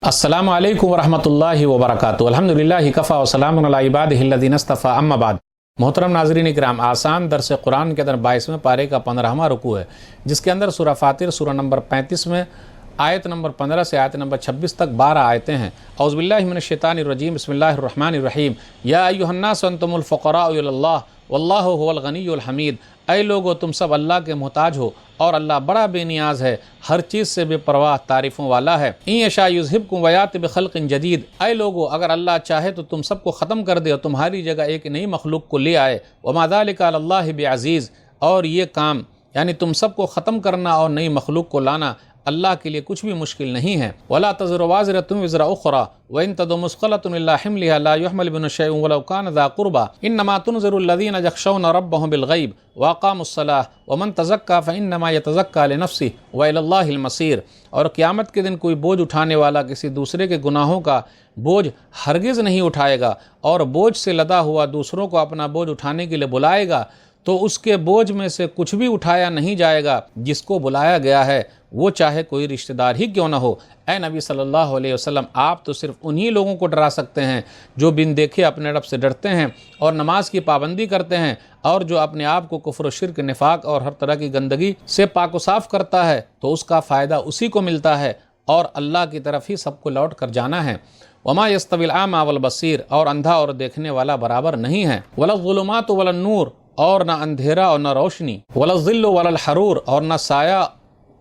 अस्सलामु अलैकुम वरहमतुल्लाहि वबरकातुहू। अल्हम्दुलिल्लाहि कफ़ा व सलामुन अला इबादिहिल्लज़ीना इस्तफ़ा, अम्मा बाद। मोहतरम नाज़रीन इकराम, आसान दर्स कुरान के अंदर 22वें पारे का 15वां रुकू है, जिसके अंदर सूरह फातिर सूरह नंबर 35 में आयत नंबर 15 से आयत नंबर 26 तक 12 आयतें हैं। औज़ु बिल्लाहि मिनश शैतानिर रजीम, बिस्मिल्लाहिर रहमानिर रहीम। या अय्युहन्नास अंतुमुल फ़ुक़राउ इलल्लाह वल्लाहु हुवल गनियुल हमीद। ऐ लोगो, तुम सब अल्लाह के मोहताज हो और अल्लाह बड़ा बेनियाज है, हर चीज़ से बेपरवाह तारीफ़ों वाला है। इन यशा युज़हिबकुम व याति बिखल्क़िन जदीद। ऐ लोगो, अगर अल्लाह चाहे तो तुम सबको ख़त्म कर दे और तुम्हारी जगह एक नई मखलूक को ले आए। वमा ज़ालिका अलल्लाहि बिअज़ीज़। और ये काम यानी तुम सबको ख़त्म करना और नई मखलूक को लाना अल्लाह के लिए कुछ भी मुश्किल नहीं है। वला तज़िरु वाज़िरतुन विज़रा उख़रा व इन तदउ मुस्क़लतुन इला हिम्लिहा ला युहमल बिहा शैउन वलौ कान ज़ा क़ुरबा इन्नमा तुनज़िरु अल्लज़ीना यख़शौना रब्बहुम बिलग़ैब व अक़ामुस्सलाह व मन तज़क्का फ़इन्नमा यतज़क्का लिनफ़्सिही व इलल्लाहिल मसीर। और क़यामत के दिन कोई बोझ उठाने वाला किसी दूसरे के गुनाहों का बोझ हरगिज़ नहीं उठाएगा, और बोझ से लदा हुआ दूसरों को अपना बोझ उठाने के लिए बुलाएगा तो उसके बोझ में से कुछ भी उठाया नहीं जाएगा जिसको बुलाया गया है, वो चाहे कोई रिश्तेदार ही क्यों ना हो। ऐ नबी सल्लल्लाहु अलैहि वसल्लम, आप तो सिर्फ उन्हीं लोगों को डरा सकते हैं जो बिन देखे अपने रब से डरते हैं और नमाज की पाबंदी करते हैं, और जो अपने आप को कुफ्र, शिर्क, निफाक और हर तरह की गंदगी से पाक साफ़ करता है तो उसका फ़ायदा उसी को मिलता है और अल्लाह की तरफ ही सबको लौट कर जाना है। वमा यस्तविल आमा वल बसीर। और अंधा और देखने वाला बराबर नहीं है। वला ज़ुलुमात वला नूर। और न अंधेरा और न रोशनी। वला ज़िल्लु वलल हरूर। और न साया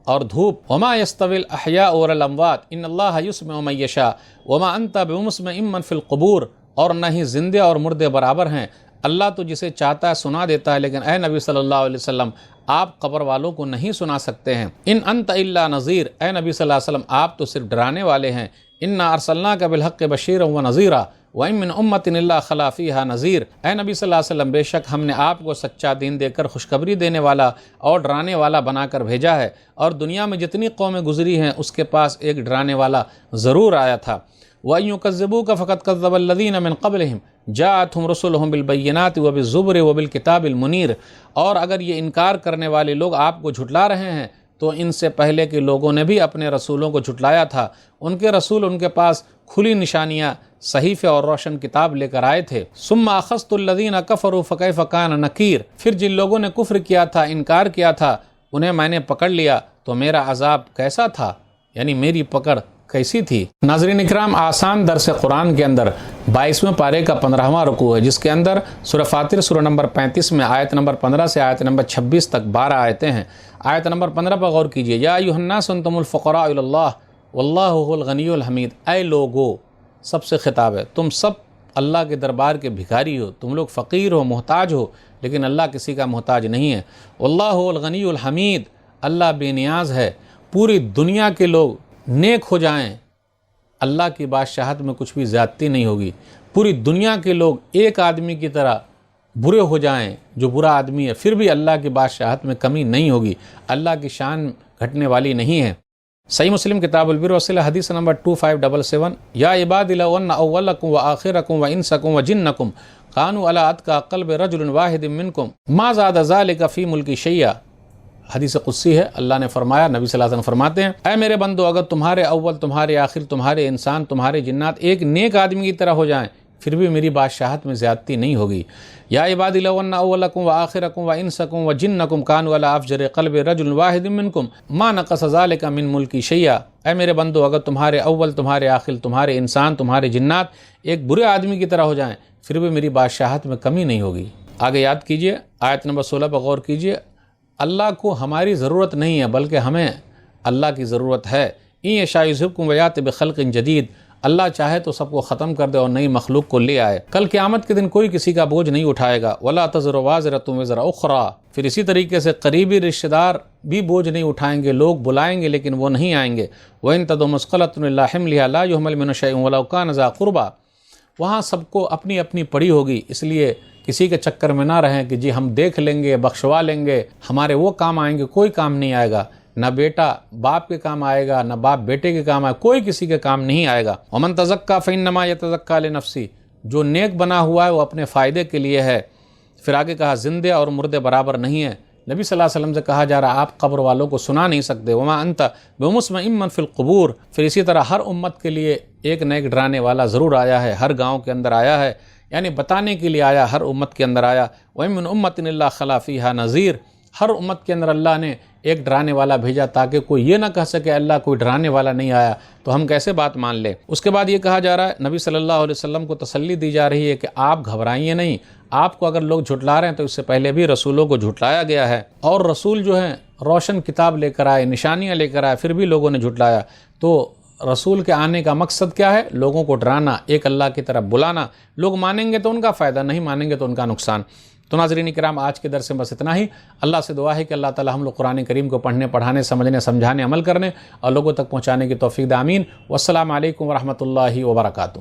और धूप। वमा यस्तविल अहया वल अमवात इन्नल्लाह युस्मिउ मन यशा वमा अंता बिमुस्मिइन मन फिल क़ुबूर। और न ही जिंदे और मुर्दे बराबर हैं, अल्लाह तो जिसे चाहता है सुना देता है, लेकिन ए नबी सल्लल्लाहु अलैहि वसल्लम, आप कब्र वालों को नहीं सुना सकते हैं। इन अंत इल्ला नज़ीर। ए नबी सल्लल्लाहु अलैहि वसल्लम, आप तो सिर्फ डराने वाले हैं। इन्ना अरसलनाका बिलहक़्क़ि बशीरन व नज़ीरा व इन मिन उम्मतिन इल्ला खला फ़ीहा नज़ीर। ए नबी सल्लल्लाहु अलैहि वसल्लम, बेशक हमने आपको सच्चा दीन देकर खुशखबरी देने वाला और डराने वाला बनाकर भेजा है, और दुनिया में जितनी कौमें गुजरी हैं उसके पास एक डराने वाला ज़रूर आया था। व इन युकज़्ज़िबूका फ़क़द कज़्ज़बल लज़ीना मिन क़ब्लिहिम जाअतहुम रुसुलुहुम बिलबय्यिनाति व बिज़्ज़ुबुरि व बिलकिताबिल मुनीर। और अगर ये इनकार करने वाले लोग आपको झुटला रहे हैं तो इनसे पहले के लोगों ने भी अपने रसूलों को झुटलाया था। उनके रसूल उनके पास खुली निशानियाँ, सहीफ़े और रोशन किताब लेकर आए थे। सुम्मा अख़ज़्तुल्लज़ीना कफ़रू फ़कैफ़ कान नकीर। फिर जिन लोगों ने कुफ्र किया था, इनकार किया था, उन्हें मैंने पकड़ लिया तो मेरा अज़ाब कैसा था, यानी मेरी पकड़ कैसी थी। नाज़रीन इकराम, आसान दर्स कुरान के अंदर 22वें पारे का 15वां रुकू है, जिसके अंदर सूरह फातिर सूरह नंबर 35 में आयत नंबर 15 से आयत नंबर 26 तक 12 आयतें हैं। आयत नंबर 15 पर गौर कीजिए। या अय्युहन्नास अंतुमुल फ़ुक़राउ इलल्लाह वल्लाहु हुवल गनियुल हमीद। ऐ लोगो, सबसे खिताब है, तुम सब अल्लाह के दरबार के भिखारी हो, तुम लोग फ़कीर हो, मोहताज हो, लेकिन अल्लाह किसी का मोहताज नहीं है। वल्लाहु हुवल गनियुल हमीद। अल्लाह बेनियाज है। पूरी दुनिया के लोग नेक हो जाएं, अल्लाह की बादशाहत में कुछ भी ज़्यादती नहीं होगी। पूरी दुनिया के लोग एक आदमी की तरह बुरे हो जाएं जो बुरा आदमी है, फिर भी अल्लाह की बादशाहत में कमी नहीं होगी। अल्लाह की शान घटने वाली नहीं है। सही मुस्लिम किताबुल बिर वसिला हदीस नंबर 2577। या इबादी लौ अन्न अव्वलकुम व आखिरकुम व इंसकुम व जिन्नकुम कानू अला अत्का क़ल्बि रजुलिन वाहिदिन मिनकुम मा ज़ादा ज़ालिका फ़ी मुल्की शैया। हदीस कुद्सी है। अल्लाह ने फरमाया, नबी सल्लल्लाहु अलैहि वसल्लम फरमाते हैं, ऐ मेरे बंदो, अगर तुम्हारे अव्वल, तुम्हारे आखिर, तुम्हारे इंसान, तुम्हारे जिन्नात एक नेक आदमी की तरह हो जाएं, फिर भी मेरी बादशाहत में ज़्यादती नहीं होगी। या इबादी लौ अन्न अव्वलकुम व आखिरकुम व इंसकुम व जिन्नकुम कानू अला अफ़जरि क़ल्बि रजुलिन वाहिदिन मिनकुम मा नक़स ज़ालिका मिन मुल्की शैया। ऐ मेरे बंदो, अगर तुम्हारे अव्वल, तुम्हारे आखिर, तुम्हारे इंसान, तुम्हारे जिन्नात एक बुरे आदमी की तरह हो जाएं, फिर भी मेरी बादशाहत में कमी नहीं होगी। आगे याद कीजिए, आयत नंबर 16 पर गौर कीजिए। अल्लाह को हमारी ज़रूरत नहीं है, बल्कि हमें अल्लाह की ज़रूरत है। इन यशा युज़हिबकुम व याति बिख़ल्क़िन जदीद। अल्लाह चाहे तो सबको ख़त्म कर दे और नई मखलूक को ले आए। कल क़यामत के दिन कोई किसी का बोझ नहीं उठाएगा। वला तज़िरु वाज़िरतुन विज़रा उख़रा। फिर इसी तरीके से करीबी रिश्तेदार भी बोझ नहीं उठाएंगे। लोग बुलाएंगे लेकिन वो नहीं आएंगे। व इन तदउ मुस्क़लतुन इला हिम्लिहा ला युहमल मिन्हु शैउन वलौ कान ज़ा क़ुरबा। वहाँ सबको अपनी अपनी पड़ी होगी, इसलिए किसी के चक्कर में ना रहें कि जी हम देख लेंगे, बख्शवा लेंगे, हमारे वो काम आएंगे। कोई काम नहीं आएगा। न बेटा बाप के काम आएगा, न बाप बेटे के काम आएगा, कोई किसी के काम नहीं आएगा। वमन तज़क्का फ़इन्नमा यतज़क्का लिनफ़्सिही। जो नेक बना हुआ है वो अपने फ़ायदे के लिए है। फिर आगे कहा, जिंदे और मुर्दे बराबर नहीं है, نبی صلی اللہ علیہ وسلم سے کہا جا رہا آپ قبر والوں کو سنا نہیں سکتے، وما انت بمسمع من فی القبور۔ پھر اسی طرح ہر امت کے لیے ایک نہ ایک ڈرانے والا ضرور آیا ہے، ہر گاؤں کے اندر آیا ہے، یعنی بتانے کے لیے آیا، ہر امت کے اندر آیا۔ وَإِن مِّنْ أُمَّةٍ إِلَّا خَلَا فِيهَا نَذِيرٌ، ہر امت کے اندر اللہ نے ایک ڈرانے والا بھیجا تاکہ کوئی یہ نہ کہہ سکے اللہ کوئی ڈرانے والا نہیں آیا تو ہم کیسے بات مان لیں۔ اس کے بعد یہ کہا جا رہا ہے، نبی صلی اللہ علیہ وسلم کو تسلی دی جا رہی ہے کہ آپ گھبرائیے نہیں، آپ کو اگر لوگ جھٹلا رہے ہیں تو اس سے پہلے بھی رسولوں کو جھٹلایا گیا ہے، اور رسول جو ہیں روشن کتاب لے کر آئے، نشانیاں لے کر آئے، پھر بھی لوگوں نے جھٹلایا۔ تو رسول کے آنے کا مقصد کیا ہے؟ لوگوں کو ڈرانا، ایک اللہ کی طرف بلانا۔ لوگ مانیں گے تو ان کا فائدہ، نہیں مانیں گے تو ان کا نقصان۔ تو ناظرین کرام، آج کے درس میں بس اتنا ہی۔ اللہ سے دعا ہے کہ اللہ تعالی ہم لوگ قرآن کریم کو پڑھنے، پڑھانے، سمجھنے، سمجھانے، عمل کرنے اور لوگوں تک پہنچانے کی توفیق دے، آمین۔ والسلام علیکم ورحمۃ اللہ وبرکاتہ۔